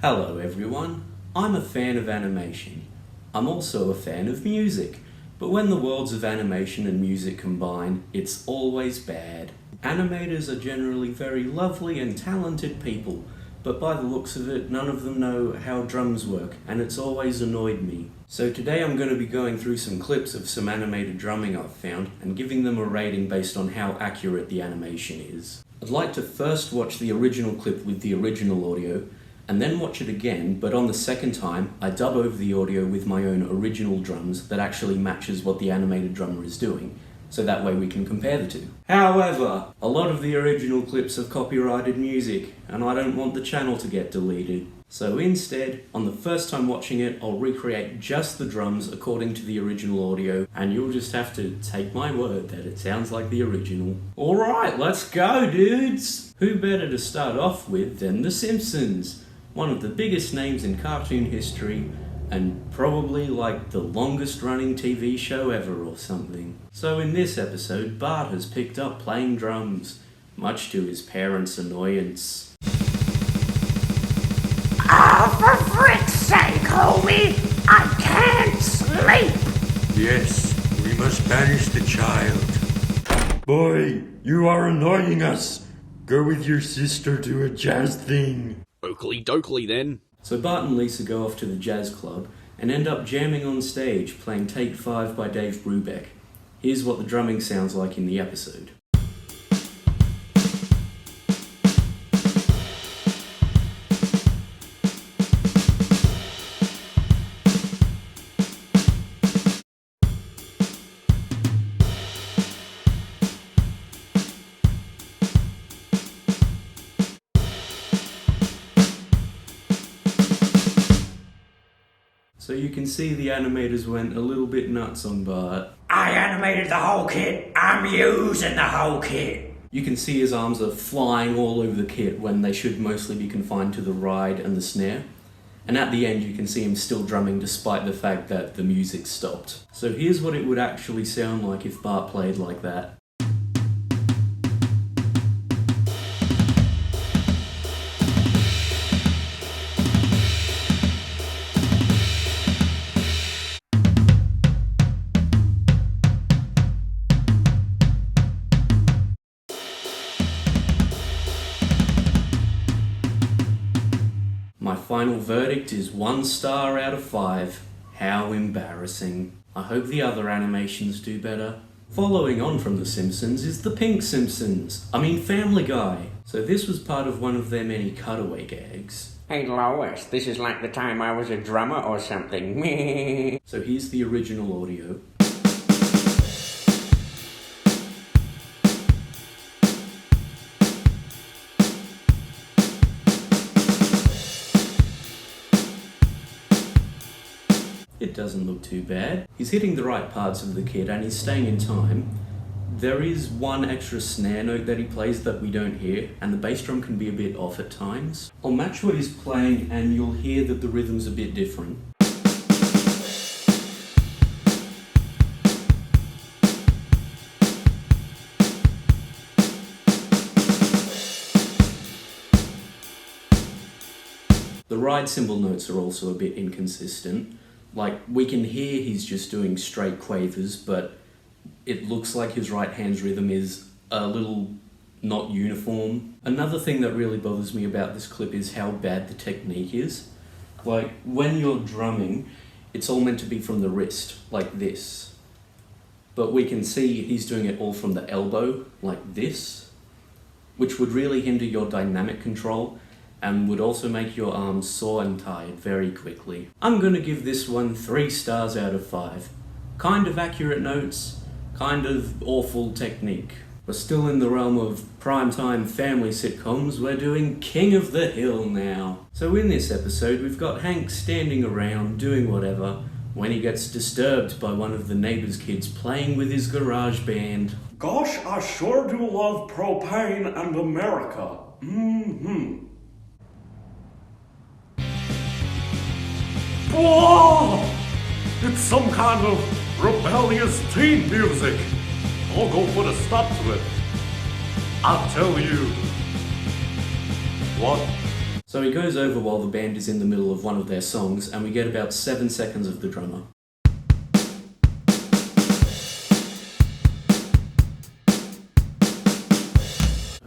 Hello everyone, I'm a fan of animation. I'm also a fan of music, but when the worlds of animation and music combine, it's always bad. Animators are generally very lovely and talented people, but by the looks of it, none of them know how drums work, and it's always annoyed me. So today I'm going to be going through some clips of some animated drumming I've found, and giving them a rating based on how accurate the animation is. I'd like to first watch the original clip with the original audio, and then watch it again, but on the second time, I dub over the audio with my own original drums that actually matches what the animated drummer is doing, so that way we can compare the two. However, a lot of the original clips have copyrighted music, and I don't want the channel to get deleted. So instead, on the first time watching it, I'll recreate just the drums according to the original audio, and you'll just have to take my word that it sounds like the original. Alright, let's go, dudes! Who better to start off with than the Simpsons? One of the biggest names in cartoon history, and probably like the longest running TV show ever or something. So in this episode, Bart has picked up playing drums, much to his parents' annoyance. For frick's sake, homie! I can't sleep! Yes, we must banish the child. Boy, you are annoying us. Go with your sister to a jazz thing. Oakley dokley then. So Bart and Lisa go off to the jazz club and end up jamming on stage playing Take 5 by Dave Brubeck. Here's what the drumming sounds like in the episode. So you can see the animators went a little bit nuts on Bart. I animated the whole kit. I'm using the whole kit. You can see his arms are flying all over the kit when they should mostly be confined to the ride and the snare. And at the end you can see him still drumming despite the fact that the music stopped. So here's what it would actually sound like if Bart played like that. My final verdict is 1 star out of 5. How embarrassing. I hope the other animations do better. Following on from The Simpsons is the Pink Simpsons. Family Guy. So this was part of one of their many cutaway gags. Hey Lois, this is like the time I was a drummer or something. So here's the original audio. It doesn't look too bad. He's hitting the right parts of the kit and he's staying in time. There is one extra snare note that he plays that we don't hear, and the bass drum can be a bit off at times. I'll match what he's playing and you'll hear that the rhythm's a bit different. The ride cymbal notes are also a bit inconsistent. Like, we can hear he's just doing straight quavers, but it looks like his right hand's rhythm is a little not uniform. Another thing that really bothers me about this clip is how bad the technique is. Like, when you're drumming, it's all meant to be from the wrist, like this. But we can see he's doing it all from the elbow, like this, which would really hinder your dynamic control and would also make your arms sore and tired very quickly. I'm gonna give this one 3 stars out of 5. Kind of accurate notes, kind of awful technique. We're still in the realm of primetime family sitcoms. We're doing King of the Hill now. So in this episode, we've got Hank standing around doing whatever when he gets disturbed by one of the neighbor's kids playing with his garage band. Gosh, I sure do love propane and America. Whoa! It's some kind of rebellious teen music. I'll go put a stop to it. I'll tell you. What? So he goes over while the band is in the middle of one of their songs, and we get about 7 seconds of the drummer.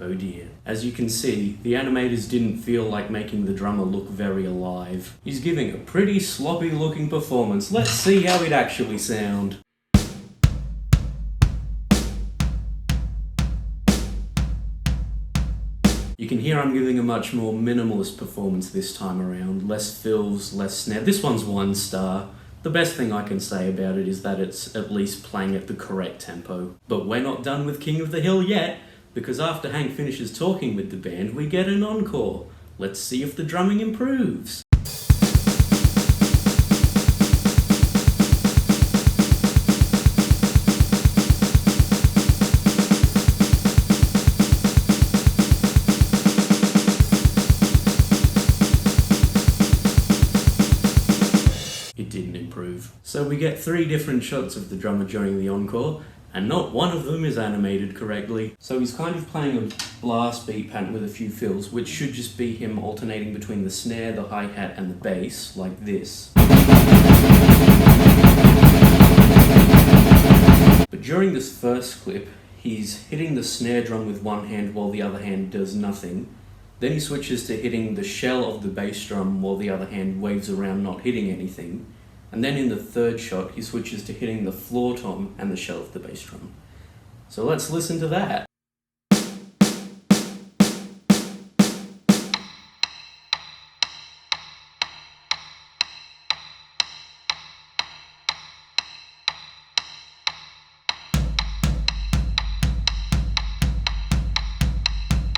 Oh dear. As you can see, the animators didn't feel like making the drummer look very alive. He's giving a pretty sloppy looking performance. Let's see how he'd actually sound. You can hear I'm giving a much more minimalist performance this time around. Less fills, less snare. This one's 1 star. The best thing I can say about it is that it's at least playing at the correct tempo. But we're not done with King of the Hill yet, because after Hank finishes talking with the band, we get an encore. Let's see if the drumming improves. It didn't improve. So we get 3 different shots of the drummer during the encore, and not one of them is animated correctly. So he's kind of playing a blast beat pattern with a few fills, which should just be him alternating between the snare, the hi-hat, and the bass, like this. But during this first clip, he's hitting the snare drum with one hand while the other hand does nothing. Then he switches to hitting the shell of the bass drum while the other hand waves around not hitting anything. And then in the third shot, he switches to hitting the floor tom and the shell of the bass drum. So let's listen to that.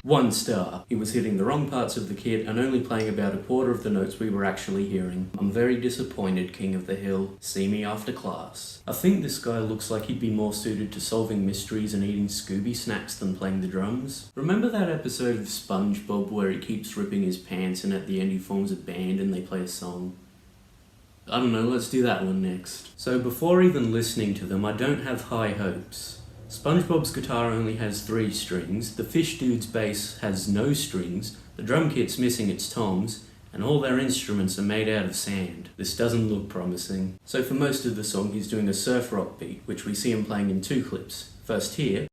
One star. He was hitting the wrong parts of the kit and only playing about a quarter of the notes we were actually hearing. I'm very disappointed, King of the Hill. See me after class. I think this guy looks like he'd be more suited to solving mysteries and eating Scooby snacks than playing the drums. Remember that episode of SpongeBob where he keeps ripping his pants and at the end he forms a band and they play a song? I don't know, let's do that one next. So before even listening to them, I don't have high hopes. SpongeBob's guitar only has 3 strings, the Fish Dude's bass has no strings, the drum kit's missing its toms, and all their instruments are made out of sand. This doesn't look promising. So for most of the song he's doing a surf rock beat, which we see him playing in 2 clips. First here,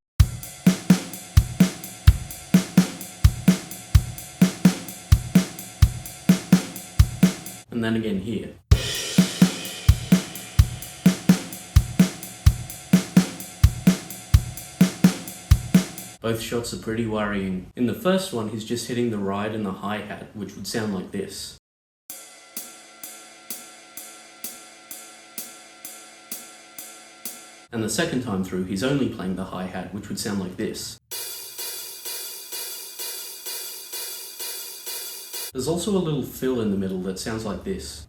and then again here. Both shots are pretty worrying. In the first one, he's just hitting the ride and the hi-hat, which would sound like this. And the second time through, he's only playing the hi-hat, which would sound like this. There's also a little fill in the middle that sounds like this.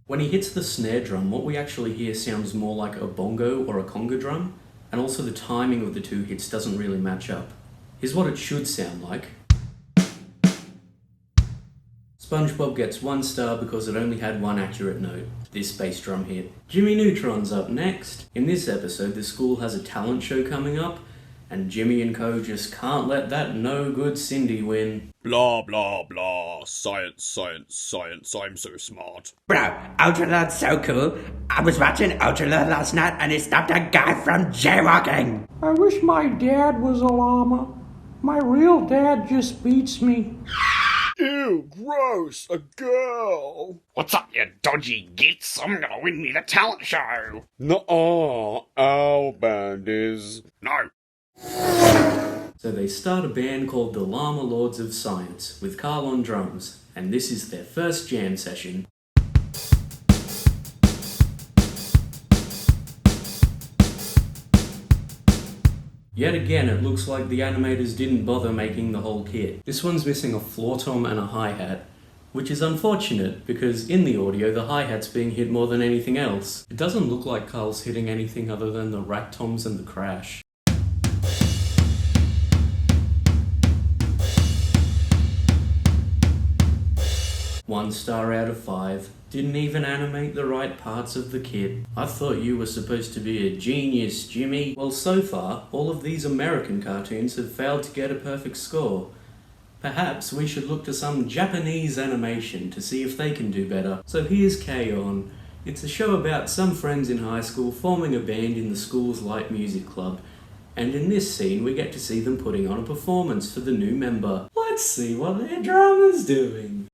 When he hits the snare drum, what we actually hear sounds more like a bongo or a conga drum, and also the timing of the 2 hits doesn't really match up. Here's what it should sound like. SpongeBob gets 1 star because it only had 1 accurate note, this bass drum hit. Jimmy Neutron's up next. In this episode, the school has a talent show coming up, and Jimmy and co just can't let that no good Cindy win. Blah, blah, blah. Science, science, science. I'm so smart. Bro, Ultralord's so cool. I was watching Ultralord last night and he stopped a guy from jaywalking. I wish my dad was a llama. My real dad just beats me. Ew, gross. A girl. What's up, you dodgy gits? I'm gonna win me the talent show. Nuh-uh. Our band is... No. So they start a band called the Llama Lords of Science, with Carl on drums, and this is their first jam session. Yet again, it looks like the animators didn't bother making the whole kit. This one's missing a floor tom and a hi-hat, which is unfortunate because in the audio the hi-hat's being hit more than anything else. It doesn't look like Carl's hitting anything other than the rack toms and the crash. One star out of 5. Didn't even animate the right parts of the kit. I thought you were supposed to be a genius, Jimmy. Well, so far, all of these American cartoons have failed to get a perfect score. Perhaps we should look to some Japanese animation to see if they can do better. So here's Chaon. It's a show about some friends in high school forming a band in the school's light music club. And in this scene we get to see them putting on a performance for the new member. Let's see what their drummer's doing.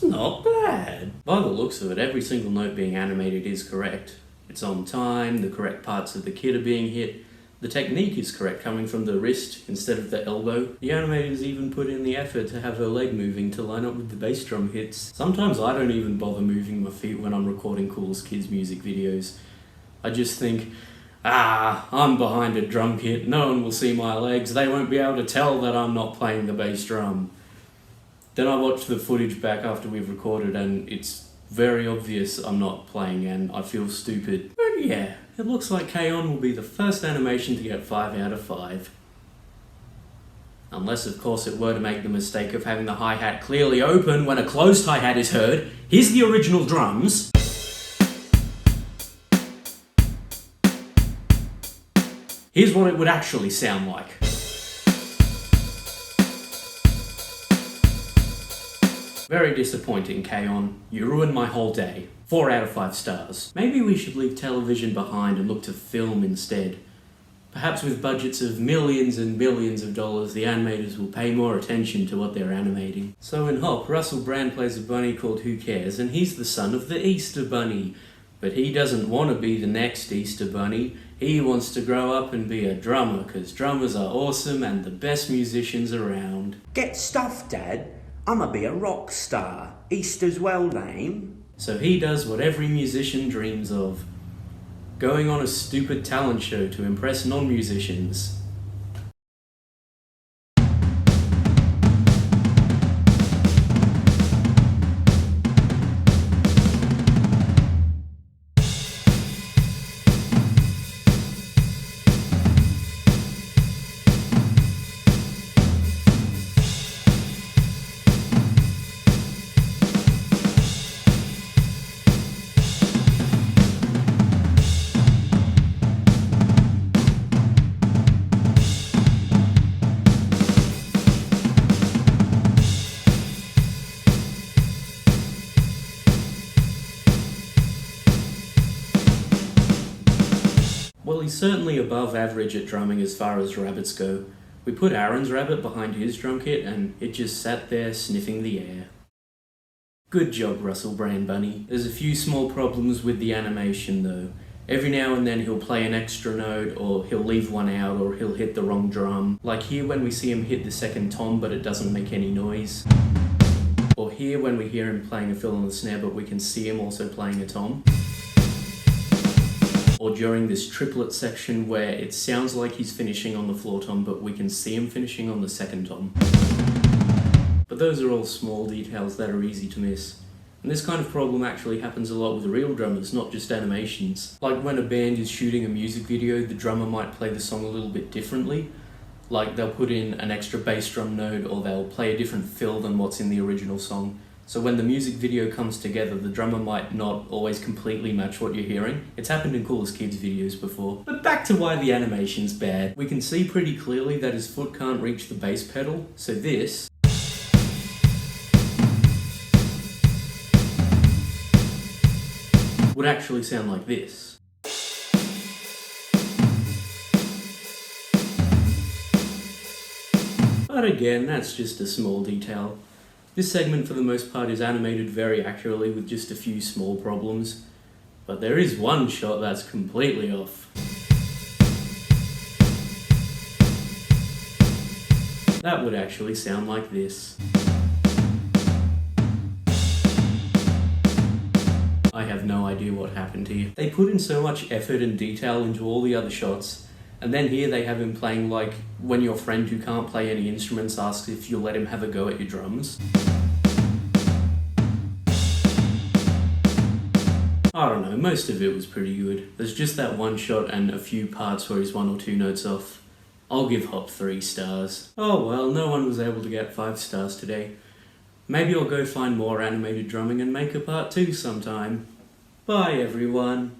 Not bad. By the looks of it, every single note being animated is correct. It's on time, the correct parts of the kit are being hit, the technique is correct coming from the wrist instead of the elbow. The animators even put in the effort to have her leg moving to line up with the bass drum hits. Sometimes I don't even bother moving my feet when I'm recording Cool as Kids music videos. I just think, I'm behind a drum kit, no one will see my legs, they won't be able to tell that I'm not playing the bass drum. Then I watch the footage back after we've recorded and it's very obvious I'm not playing and I feel stupid. But yeah, it looks like Chaon will be the first animation to get 5 out of 5. Unless of course it were to make the mistake of having the hi-hat clearly open when a closed hi-hat is heard. Here's the original drums. Here's what it would actually sound like. Very disappointing, Chaon. You ruined my whole day. 4 out of 5 stars. Maybe we should leave television behind and look to film instead. Perhaps with budgets of millions and millions of dollars, the animators will pay more attention to what they're animating. So in Hop, Russell Brand plays a bunny called Who Cares, and he's the son of the Easter Bunny. But he doesn't want to be the next Easter Bunny. He wants to grow up and be a drummer, because drummers are awesome and the best musicians around. Get stuffed, Dad. I'ma be a rock star. Easter's well name. So he does what every musician dreams of. Going on a stupid talent show to impress non-musicians. Well, he's certainly above average at drumming as far as rabbits go. We put Aaron's rabbit behind his drum kit and it just sat there sniffing the air. Good job, Russell Brand Bunny. There's a few small problems with the animation though. Every now and then he'll play an extra note, or he'll leave one out, or he'll hit the wrong drum. Like here when we see him hit the second tom but it doesn't make any noise. Or here when we hear him playing a fill on the snare but we can see him also playing a tom. Or during this triplet section where it sounds like he's finishing on the floor tom but we can see him finishing on the second tom. But those are all small details that are easy to miss. And this kind of problem actually happens a lot with real drummers, not just animations. Like when a band is shooting a music video, the drummer might play the song a little bit differently. Like they'll put in an extra bass drum note or they'll play a different fill than what's in the original song. So when the music video comes together, the drummer might not always completely match what you're hearing. It's happened in Cool as Kids videos before. But back to why the animation's bad. We can see pretty clearly that his foot can't reach the bass pedal, so this would actually sound like this. But again, that's just a small detail. This segment for the most part is animated very accurately with just a few small problems, but there is one shot that's completely off. That would actually sound like this. I have no idea what happened here. They put in so much effort and detail into all the other shots, and then here they have him playing like when your friend who can't play any instruments asks if you'll let him have a go at your drums. I don't know, most of it was pretty good. There's just that one shot and a few parts where he's 1 or 2 notes off. I'll give Hop 3 stars. Oh well, no one was able to get 5 stars today. Maybe I'll go find more animated drumming and make a part 2 sometime. Bye everyone.